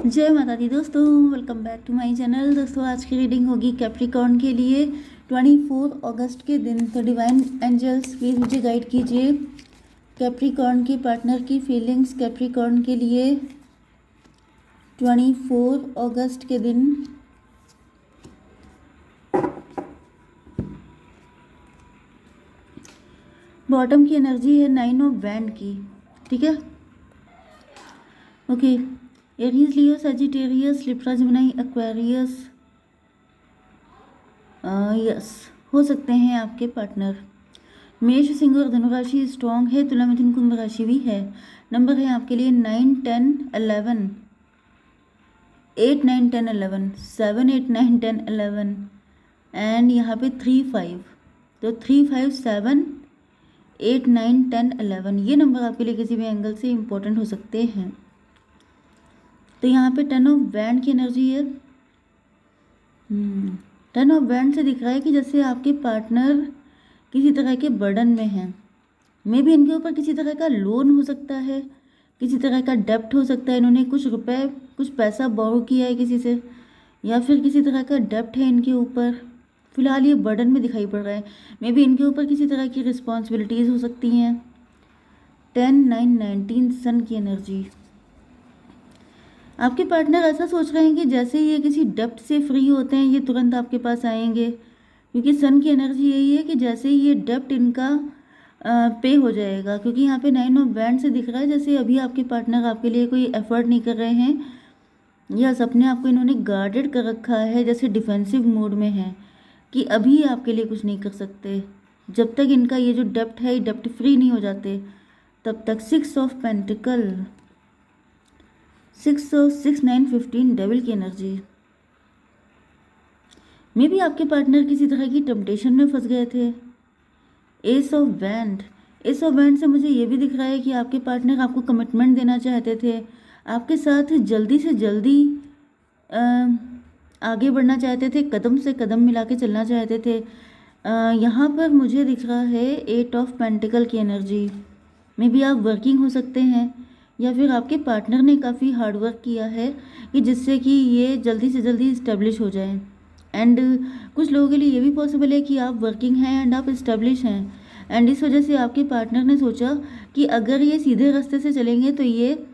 जय माता दी दोस्तों, welcome back to my channel. दोस्तों आज की रीडिंग होगी कैप्रिकॉर्न के लिए 24 अगस्त के दिन। तो डिवाइन एंजल्स प्लीज़ मुझे गाइड कीजिए कैप्रिकॉर्न के पार्टनर की फीलिंग्स कैप्रिकॉर्न के लिए 24 अगस्त के दिन। बॉटम की एनर्जी है 9 ऑफ वैंड की, ठीक है। Okay, Aries, Leo, Sagittarius, Libra, Gemini, Aquarius, yes हो सकते हैं आपके पार्टनर। मेष, सिंह और धनु राशि स्ट्रॉन्ग है। तुला, मिथुन, कुंभ राशि भी है। नंबर है आपके लिए 9, 10, 11, 8, 9, 10, 11, 7, 8, 9, 10, 11 एंड यहाँ पे 3, 5। तो 3, 5, 7, 8, 9, 10, 11 ये नंबर आपके लिए किसी भी एंगल से इम्पोर्टेंट हो सकते हैं। तो यहाँ पे 10 ऑफ वैंड की एनर्जी है। 10 ऑफ वैंड से दिख रहा है कि जैसे आपके पार्टनर किसी तरह के बर्डन में हैं। मे भी इनके ऊपर किसी तरह का लोन हो सकता है, किसी तरह का डेप्ट हो सकता है। इन्होंने कुछ रुपए, कुछ पैसा बोरो किया है किसी से, या फिर किसी तरह का डेप्ट है इनके ऊपर। फिलहाल ये बर्डन में दिखाई पड़ रहा है। मे भी इनके ऊपर किसी तरह की रिस्पॉन्सिबिलिटीज़ हो सकती हैं। 10, 9, 19 सन की एनर्जी। आपके पार्टनर ऐसा सोच रहे हैं कि जैसे ये किसी डेप्ट से फ्री होते हैं ये तुरंत आपके पास आएंगे, क्योंकि सन की एनर्जी यही है कि जैसे ही ये डेप्ट इनका पे हो जाएगा। क्योंकि यहाँ पे 9 ऑफ वैंड से दिख रहा है जैसे अभी आपके पार्टनर आपके लिए कोई एफर्ट नहीं कर रहे हैं, या अपने आप को इन्होंने गार्डेड कर रखा है, जैसे डिफेंसिव मोड में है कि अभी आपके लिए कुछ नहीं कर सकते। जब तक इनका ये जो डेप्ट है, डेप्ट फ्री नहीं हो जाते तब तक। 6 ऑफ पेंटिकल, 6 और 6, 9, 15 डेविल की एनर्जी। मे भी आपके पार्टनर किसी तरह की टेम्पटेशन में फंस गए थे। S of wand, S of wand से मुझे ये भी दिख रहा है कि आपके पार्टनर आपको कमिटमेंट देना चाहते थे, आपके साथ जल्दी से जल्दी आगे बढ़ना चाहते थे, कदम से कदम मिला के चलना चाहते थे। यहाँ पर मुझे दिख रहा है 8 ऑफ पेंटिकल की एनर्जी। मे बी आप वर्किंग हो सकते हैं, या फिर आपके पार्टनर ने काफ़ी हार्ड वर्क किया है कि जिससे कि ये जल्दी से जल्दी इस्टेब्लिश हो जाए। एंड कुछ लोगों के लिए ये भी पॉसिबल है कि आप वर्किंग हैं एंड आप इस्टेब्लिश हैं, एंड इस वजह से आपके पार्टनर ने सोचा कि अगर ये सीधे रास्ते से चलेंगे तो ये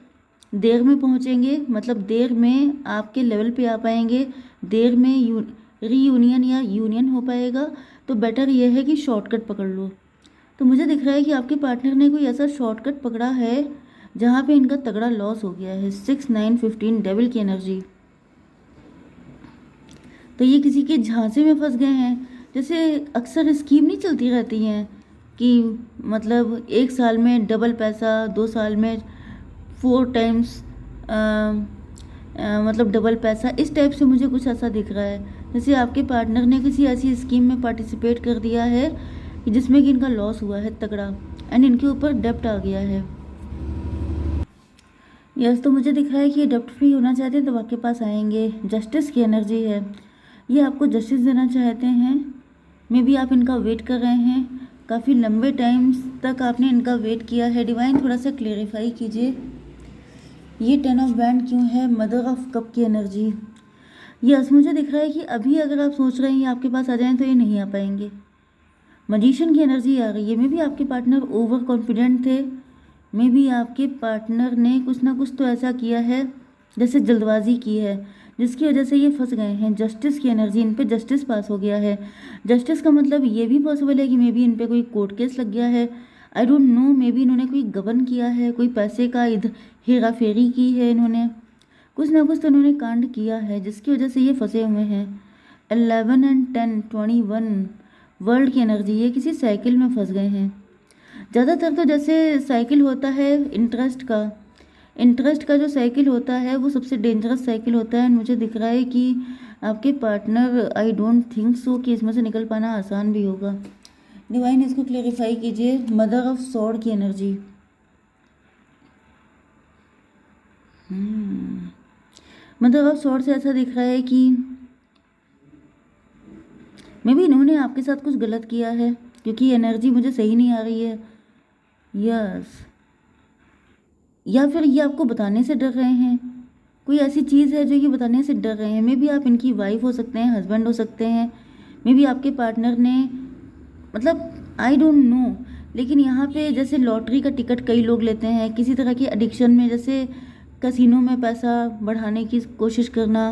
देर में पहुंचेंगे, मतलब देर में आपके लेवल पे आ पाएंगे, देर में रीयूनियन या यूनियन हो पाएगा। तो बेटर ये है कि शॉर्टकट पकड़ लो। तो मुझे दिख रहा है कि आपके पार्टनर ने कोई ऐसा शॉर्टकट पकड़ा है जहाँ पे इनका तगड़ा लॉस हो गया है। 6, 9, 15 डेविल की एनर्जी। तो ये किसी के झांसे में फंस गए हैं। जैसे अक्सर स्कीम नहीं चलती रहती हैं कि मतलब 1 साल में डबल पैसा, 2 साल में 4 टाइम्स मतलब डबल पैसा। इस टाइप से मुझे कुछ ऐसा दिख रहा है जैसे आपके पार्टनर ने किसी ऐसी स्कीम में पार्टिसिपेट कर दिया है कि जिसमें कि इनका लॉस हुआ है तगड़ा, एंड इनके ऊपर डेप्ट आ गया है। यस, तो मुझे दिख रहा है कि ये डेप्ट फ्री होना चाहते हैं तो आपके पास आएंगे। जस्टिस की एनर्जी है, ये आपको जस्टिस देना चाहते हैं। मे बी आप इनका वेट कर रहे हैं, काफ़ी लंबे टाइम तक आपने इनका वेट किया है। डिवाइन थोड़ा सा क्लेरिफाई कीजिए ये 10 ऑफ वैंड क्यों है। मदर ऑफ कप की एनर्जी। यस, मुझे दिख रहा है कि अभी अगर आप सोच रहे हैं ये आपके पास आ जाएं तो ये नहीं आ पाएंगे। मजिशियन की एनर्जी आ रही है। मे बी आपके पार्टनर ओवर कॉन्फिडेंट थे, मे बी आपके पार्टनर ने कुछ ना कुछ तो ऐसा किया है, जैसे जल्दबाजी की है, जिसकी वजह से ये फंस गए हैं। जस्टिस की एनर्जी, इन पे जस्टिस पास हो गया है। जस्टिस का मतलब ये भी पॉसिबल है कि मे बी इन पे कोई कोर्ट केस लग गया है। I don't know, may be इन्होंने कोई गबन किया है, कोई पैसे का इधर हेरा फेरी की है इन्होंने, कुछ ना कुछ तो इन्होंने कांड किया है जिसकी वजह से ये फंसे हुए हैं। 11 एंड 10, 21 वर्ल्ड की एनर्जी। ये किसी साइकिल में फंस गए हैं। ज़्यादातर तो जैसे साइकिल होता है इंटरेस्ट का जो साइकिल होता है वो सबसे डेंजरस साइकिल होता है। मुझे दिख रहा है कि आपके partner, I don't think so कि इसमें से निकल पाना आसान भी होगा। डिवाइन इसको क्लेरिफाई कीजिए। मदर ऑफ सॉर्ड की एनर्जी। मदर ऑफ सॉर्ड से ऐसा दिख रहा है कि मे बी इन्होंने आपके साथ कुछ गलत किया है, क्योंकि एनर्जी मुझे सही नहीं आ रही है। यस, या फिर ये आपको बताने से डर रहे हैं, कोई ऐसी चीज़ है जो ये बताने से डर रहे हैं। मे बी आप इनकी वाइफ हो सकते हैं, हस्बैंड हो सकते हैं, मे बी आपके पार्टनर ने, मतलब आई डोंट नो। लेकिन यहाँ पे जैसे लॉटरी का टिकट कई लोग लेते हैं, किसी तरह की एडिक्शन में, जैसे कसिनो में पैसा बढ़ाने की कोशिश करना,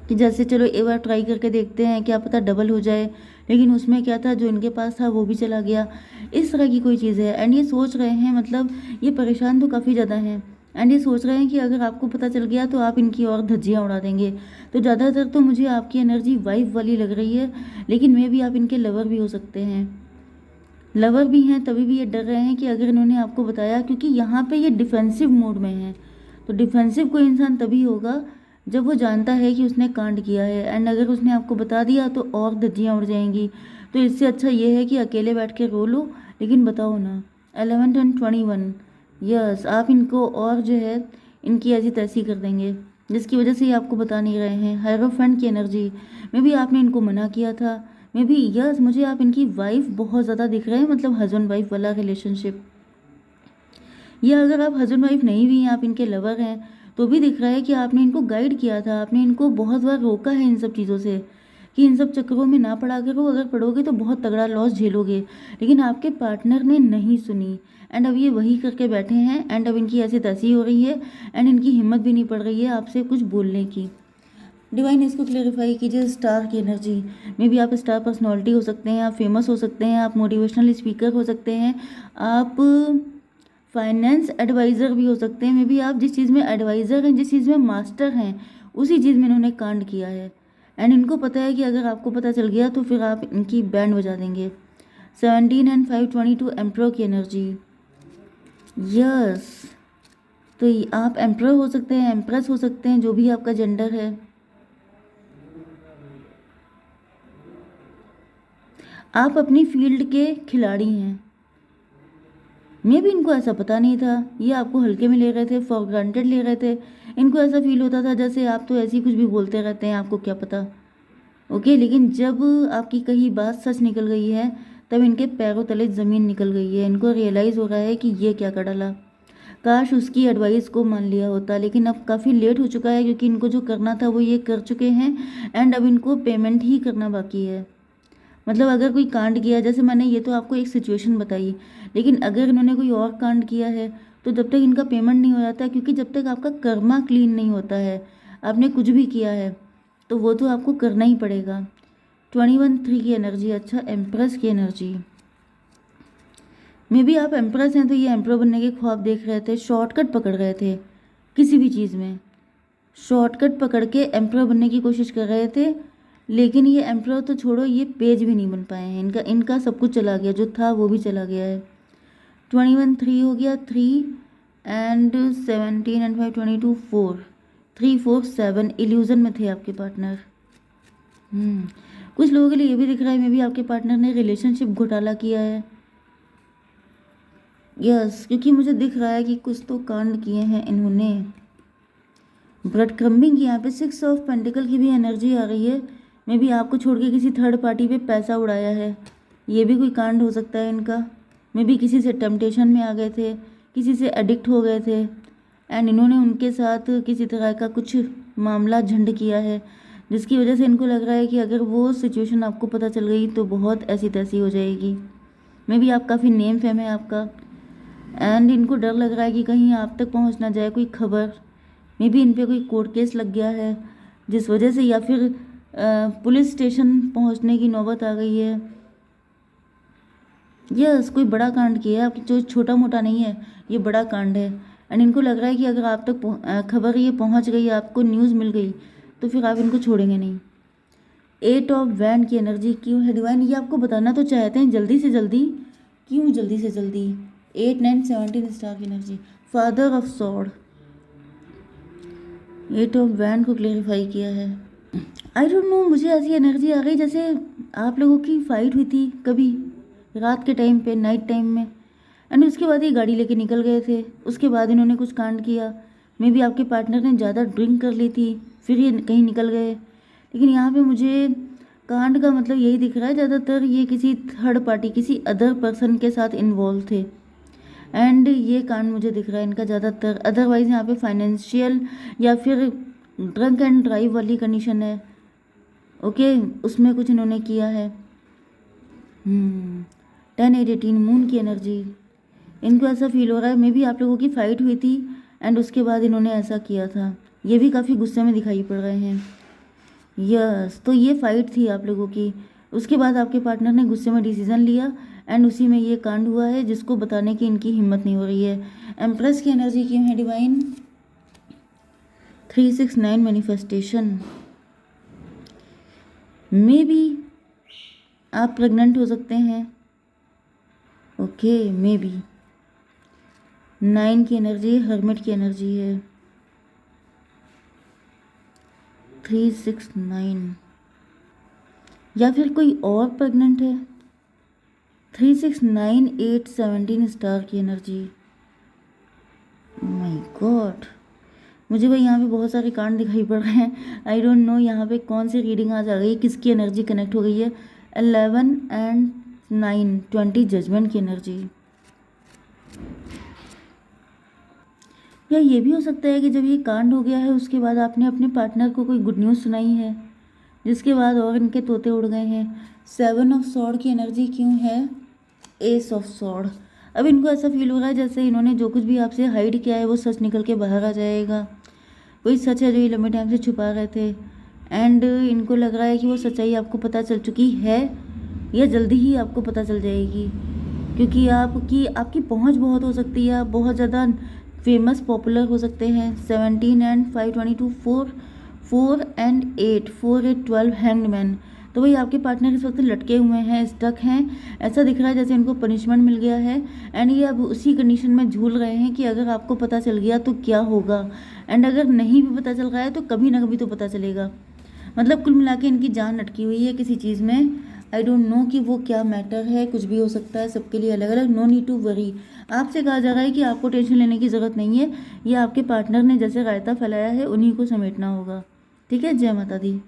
कि जैसे चलो एक बार ट्राई करके देखते हैं, क्या पता डबल हो जाए, लेकिन उसमें क्या था, जो इनके पास था वो भी चला गया। इस तरह की कोई चीज़ है। एंड ये सोच रहे हैं, मतलब ये परेशान तो काफ़ी ज़्यादा हैं। एंड ये सोच रहे हैं कि अगर आपको पता चल गया तो आप इनकी और धज्जियाँ उड़ा देंगे। तो ज़्यादातर तो मुझे आपकी एनर्जी वाइफ वाली लग रही है, लेकिन मे भी आप इनके लवर भी हो सकते हैं। लवर भी हैं तभी भी ये डर रहे हैं कि अगर इन्होंने आपको बताया, क्योंकि यहाँ पे ये डिफेंसिव मोड में है। तो डिफेंसिव कोई इंसान तभी होगा जब वो जानता है कि उसने कांड किया है। एंड अगर उसने आपको बता दिया तो और धज्जियाँ उड़ जाएंगी। तो इससे अच्छा ये है कि अकेले बैठ के रो लो, लेकिन बताओ ना। 11 एंड 21, यस, आप इनको और जो है इनकी ऐसी तैसी कर देंगे, जिसकी वजह से ये आपको बता नहीं रहे हैं। हायरोफेंट की एनर्जी में भी आपने इनको मना किया था। मे बी यस, मुझे आप इनकी वाइफ बहुत ज़्यादा दिख रहे हैं, मतलब हस्बैंड वाइफ वाला रिलेशनशिप। या अगर आप हस्बैंड वाइफ नहीं भी हैं, आप इनके लवर हैं, तो भी दिख रहा है कि आपने इनको गाइड किया था, आपने इनको बहुत बार रोका है इन सब चीज़ों से, कि इन सब चक्करों में ना पड़ा करो, अगर पड़ोगे तो बहुत तगड़ा लॉस झेलोगे। लेकिन आपके पार्टनर ने नहीं सुनी। एंड अब ये वही करके बैठे हैं। एंड अब इनकी ऐसी तैसी हो रही है, एंड इनकी हिम्मत भी नहीं पड़ रही है आपसे कुछ बोलने की। डिवाइन इसको क्लेरिफाई कीजिए। स्टार की एनर्जी में भी आप स्टार पर्सनालिटी हो सकते हैं, आप फेमस हो सकते हैं, आप मोटिवेशनल स्पीकर हो सकते हैं, आप फाइनेंस एडवाइज़र भी हो सकते हैं। मे बी आप जिस चीज़ में एडवाइज़र हैं, जिस चीज़ में मास्टर हैं, उसी चीज़ में इन्होंने कांड किया है। एंड इनको पता है कि अगर आपको पता चल गया तो फिर आप इनकी बैंड बजा देंगे। 17 एंड 5, 22 एम्प्रर की एनर्जी, यस। तो आप एम्प्रर हो सकते हैं, एम्प्रेस हो सकते हैं, जो भी आपका जेंडर है। आप अपनी फील्ड के खिलाड़ी हैं। मे भी इनको ऐसा पता नहीं था, ये आपको हल्के में ले रहे थे, फॉर ग्रांटेड ले रहे थे। इनको ऐसा फील होता था जैसे आप तो ऐसे ही कुछ भी बोलते रहते हैं, आपको क्या पता। ओके, लेकिन जब आपकी कही बात सच निकल गई है, तब इनके पैरों तले ज़मीन निकल गई है। इनको रियलाइज़ हो रहा है कि ये क्या कर डाला, काश उसकी एडवाइस को मान लिया होता। लेकिन अब काफ़ी लेट हो चुका है, क्योंकि इनको जो करना था वो ये कर चुके हैं। एंड अब इनको पेमेंट ही करना बाकी है। मतलब अगर कोई कांड किया, जैसे मैंने ये तो आपको एक सिचुएशन बताई, लेकिन अगर इन्होंने कोई और कांड किया है तो जब तक इनका पेमेंट नहीं हो जाता, क्योंकि जब तक आपका कर्मा क्लीन नहीं होता है, आपने कुछ भी किया है तो वो तो आपको करना ही पड़ेगा। 21-3 की एनर्जी, अच्छा, एम्प्रेस की एनर्जी मे भी आप एम्प्रेस हैं तो ये एम्प्रो बनने के ख्वाब देख रहे थे, शॉर्टकट पकड़ रहे थे किसी भी चीज़ में, शॉर्टकट पकड़ के एम्प्रो बनने की कोशिश कर रहे थे। लेकिन ये एम्प्रो तो छोड़ो, ये पेज भी नहीं बन पाए हैं। इनका सब कुछ चला गया, जो था वो भी चला गया है। 21-3 हो गया, 3 एंड 17 एंड 5, 22, 4, 3, 4, 7 इल्यूजन में थे आपके पार्टनर। कुछ लोगों के लिए ये भी दिख रहा है मे भी आपके पार्टनर ने रिलेशनशिप घोटाला किया है। यस, क्योंकि मुझे दिख रहा है कि कुछ तो कांड किए हैं इन्होंने। ब्रेड क्रम्बिंग की यहाँ पे 6 ऑफ पेंटिकल की भी एनर्जी आ रही है। मे भी आपको छोड़ के किसी थर्ड पार्टी पे पैसा उड़ाया है, ये भी कोई कांड हो सकता है इनका। मे भी किसी से टेम्पटेशन में आ गए थे, किसी से एडिक्ट हो गए थे, एंड इन्होंने उनके साथ किसी तरह का कुछ मामला झंड किया है, जिसकी वजह से इनको लग रहा है कि अगर वो सिचुएशन आपको पता चल गई तो बहुत ऐसी तैसी हो जाएगी। मे भी आप काफ़ी नेम फेम है आपका, एंड इनको डर लग रहा है कि कहीं आप तक पहुंच ना जाए कोई खबर। मे बी इन पे कोई कोर्ट केस लग गया है जिस वजह से, या फिर पुलिस स्टेशन पहुंचने की नौबत आ गई है। यस, कोई बड़ा कांड किया है आपकी, जो छोटा मोटा नहीं है, ये बड़ा कांड है। एंड इनको लग रहा है कि अगर आप तक खबर ये पहुंच गई, आपको न्यूज़ मिल गई, तो फिर आप इनको छोड़ेंगे नहीं। 8 ऑफ वैंड की एनर्जी क्यों है डिवाइन, ये आपको बताना तो चाहते हैं जल्दी से जल्दी, क्यों जल्दी से जल्दी। 8, 9, 17 स्टार की energy, father of sword, 8 of wand को क्लेरिफाई किया है। आई डोंट नो, मुझे ऐसी एनर्जी आ गई जैसे आप लोगों की फाइट हुई थी कभी रात के टाइम पे, नाइट टाइम में, एंड उसके बाद ये गाड़ी लेके निकल गए थे। उसके बाद इन्होंने कुछ कांड किया। मे बी आपके पार्टनर ने ज़्यादा ड्रिंक कर ली थी, फिर ये कहीं निकल गए। लेकिन यहाँ पे मुझे कांड का मतलब यही दिख रहा है, ज़्यादातर ये किसी थर्ड पार्टी, किसी अदर पर्सन के साथ इन्वॉल्व थे। एंड ये कांड मुझे दिख रहा है इनका ज़्यादातर। अदरवाइज़ यहाँ पे फाइनेंशियल या फिर ड्रंक एंड ड्राइव वाली कंडीशन है, ओके, उसमें कुछ इन्होंने किया है। 10/8/18 मून की एनर्जी, इनको ऐसा फील हो रहा है मे बी आप लोगों की फ़ाइट हुई थी एंड उसके बाद इन्होंने ऐसा किया था। ये भी काफ़ी गुस्से में दिखाई पड़ रहे हैं। यस, तो ये फ़ाइट थी आप लोगों की, उसके बाद आपके पार्टनर ने गुस्से में डिसीज़न लिया एंड उसी में ये कांड हुआ है जिसको बताने की इनकी हिम्मत नहीं हो रही है। एम्प्रेस की एनर्जी क्यों है डिवाइन? 369 मैनिफेस्टेशन, मे बी आप प्रेग्नेंट हो सकते हैं, ओके, मे बी। 9 की एनर्जी हर्मिट की एनर्जी है। 369 या फिर कोई और प्रेग्नेंट है। 369 8 17 स्टार की एनर्जी, माय गॉड, मुझे भाई यहाँ पे बहुत सारे कांड दिखाई पड़ रहे हैं। आई डोंट नो यहाँ पे कौन सी रीडिंग आज आ गई, किसकी एनर्जी कनेक्ट हो गई है। 11 एंड 9 20 जजमेंट की एनर्जी, या ये भी हो सकता है कि जब ये कांड हो गया है उसके बाद आपने अपने पार्टनर को कोई गुड न्यूज़ सुनाई है जिसके बाद और इनके तोते उड़ गए हैं। 7 ऑफ सॉर्ड की एनर्जी क्यों है? एस ऑफ सॉर्ड, अब इनको ऐसा फील हो रहा है जैसे इन्होंने जो कुछ भी आपसे हाइड किया है वो सच निकल के बाहर आ जाएगा। वही सच है जो ये लंबे टाइम से छुपा रहे थे एंड इनको लग रहा है कि वो सच्चाई आपको पता चल चुकी है या जल्दी ही आपको पता चल जाएगी, क्योंकि आपकी पहुंच बहुत हो सकती है, आप बहुत ज़्यादा फेमस पॉपुलर हो सकते हैं। 17 एंड 5 22 4 एंड 8 4 8 12 हैंग्ड मैन, तो भाई आपके पार्टनर इस वक्त लटके हुए हैं, स्टक हैं, ऐसा दिख रहा है जैसे इनको पनिशमेंट मिल गया है एंड ये अब उसी कंडीशन में झूल रहे हैं कि अगर आपको पता चल गया तो क्या होगा, एंड अगर नहीं भी पता चल रहा है तो कभी ना कभी तो पता चलेगा। मतलब कुल मिला के इनकी जान अटकी हुई है किसी चीज़ में। आई डोंट नो कि वो क्या मैटर है, कुछ भी हो सकता है, सबके लिए अलग अलग। नो नीड टू वरी, आपसे कहा जा रहा है कि आपको टेंशन लेने की ज़रूरत नहीं है, ये आपके पार्टनर ने जैसे रायता फैलाया है उन्हीं को समेटना होगा। ठीक है, जय माता दी।